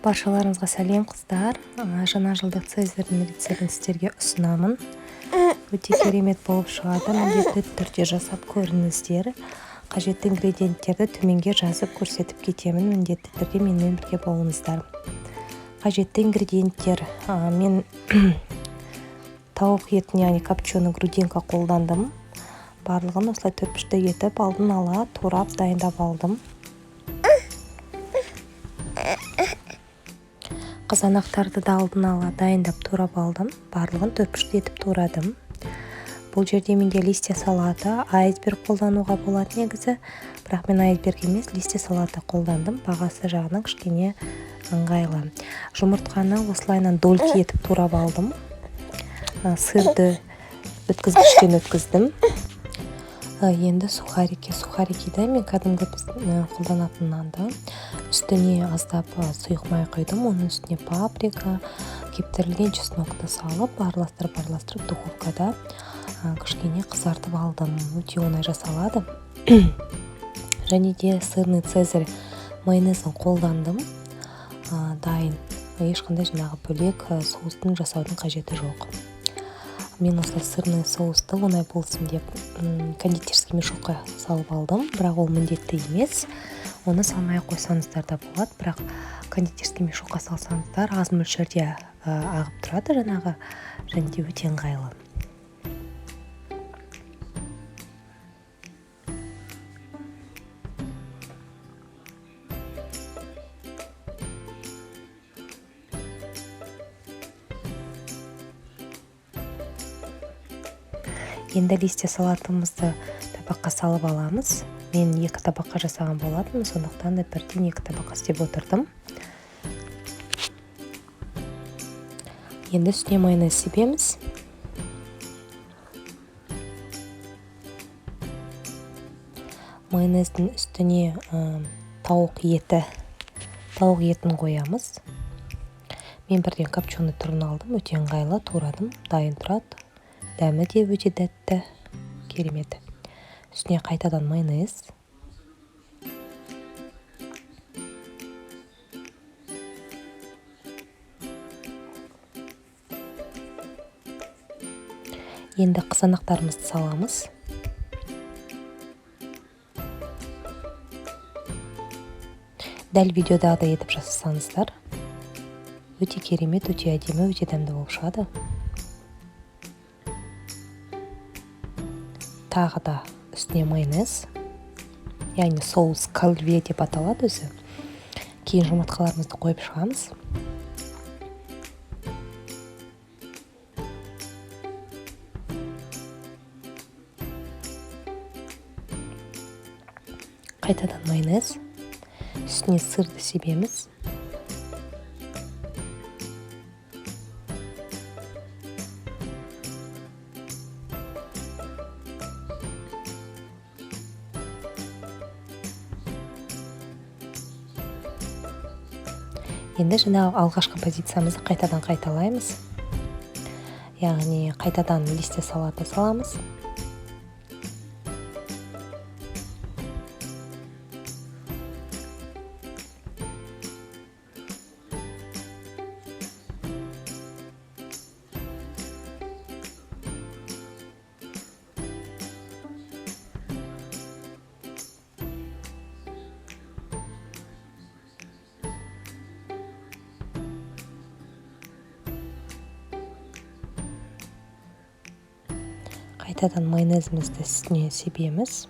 Баршаларыңызға сәлем қыздар. Жаңа жылдық Цезарьдің рецептін сіздерге ұсынамын. Өте керемет болып шығады. Міндетті түрде жасап көріңіздер. Қажетті ингредиенттерді төменге жазып көрсетіп кетемін. Міндетті түрде менімен бірге болыңыздар. Қажетті ингредиенттер: мен тауық етін, яғни копченый грудинка қолдандым. Барлығын осылай төртбұрыштай етіп алдын ала турап дайындап алдым. Қызанақтарды да алдын ала дайындап турап алдым. Барлығын төртбұрыштай етіп турадым. Бұл жерде менде листья салата, айсберг қолдануға болады негізі, бірақ мен айсберг емес, листья салата қолдандым. Бағасы жағынан кішкене ыңғайлы. Жұмыртқаны осылайынан дольки етіп турап алдым. Сырды өткізгіштен өткіздім. Енді сухарикиді мен кәдімгі қолданатын нанды. Үстіне аздап сұйық май құйдым. Оның үстіне паприка, кептірілген чеснокты салып, араластырып духовкада кішкене қызартып алдым. Өте оңай жасалады. Және де сырный цезарь майонезін қолдандым. Дайын. Ешқандай жаңағы бөлек соустың жасаудың қажеті жоқ. Мен осылай сырный соусты оңай болсын деп кондитерский мешокқа салып алдым, бірақ ол міндетті емес. Оны салмай қойсаңыздар да болады, бірақ кондитерский мешокқа салсаңыздар аз мөлшерде ағып тұрады жаңағы, және де өте ыңғайлы. Енді листья салатымызды табаққа салып аламыз. Мен 2 табаққа жасаған болатым, сондықтан да бірден 2 табаққа істеп отырдым. Енді үстіне майонез себеміз. Майонездің үстіне тауық етін қоямыз. Мен бірден копченый түрін алдым, өте ыңғайлы, турадым, дайын тұрады. Дәмі де өте дәтті, керемет. Үстіне қайтадан майонез. Енді қызанақтарымызды саламыз. Дәл видеодағыдай етіп жасасаңыздар, өте керемет, өте әдемі, өте дәмді болып шығады. Тағы да үстіне майонез, яғни соус кальве деп аталады өзі. Кейін жұмыртқаларымызды қойып шығамыз. Қайтадан майонез, үстіне сырды себеміз. Енді жаңағы алғашқы позициямызды қайтадан қайталаймыз. Яғни қайтадан листья салата саламыз. Қайтадан майонезімізді үстіне себеміз.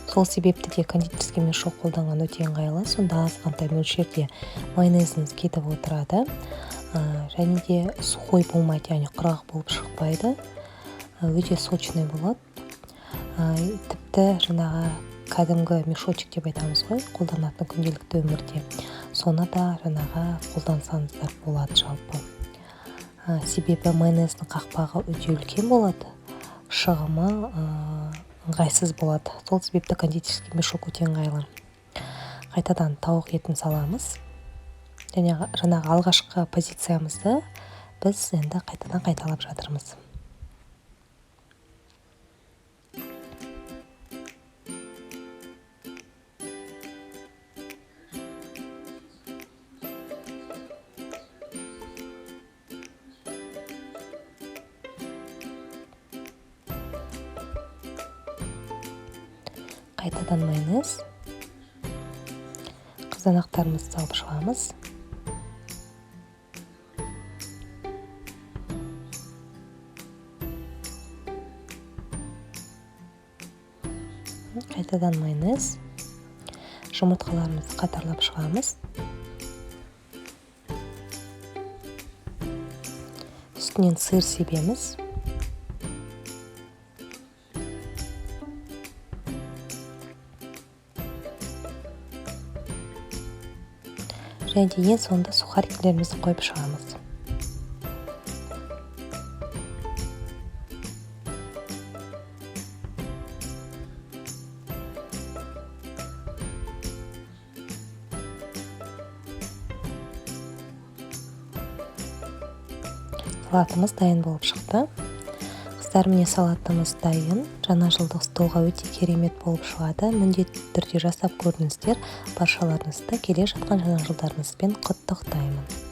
Сол себепті де кондитерский мешок қолданған өте ыңғайлы. Сонда азғантай мөлшерде майонезіміз кетіп отырады. Және де сухой болмайды, яғни құрғақ болып шықпайды. Өте сочный болады. Тіпті жаңағы кәдімгі мешочек деп айтамыз ғой, қолданатын күнделікті өмірде. Соны да жаңағы қолдансаңыздар болады жалпы. Себебі майонездің қақпағы өте үлкен болады. Шығымы ыңғайсыз болады. Сол себепті кондитерский мешок өте ыңғайлы. Қайтадан тауық етін саламыз. Жаңағы алғашқы позициямызды біз енді қайтадан қайталап жатырмыз. қайтадан майонез. Қызанақтарымызды салып шығамыз. Қайтадан майонез. Жұмыртқаларымызды қатарлап шығамыз. Үстінен сыр себеміз. Және ең соңында сухариктерімізді қойып шығамыз. Салатымыз дайын болып шықты. Қыздар, міне салатымыз дайын. Жаңа жылдық столға өте керемет болып шығады. Міндетті түрде жасап көріңіздер. Баршаларыңызды келе жатқан жаңа жылдарыңызбен құттықтаймын.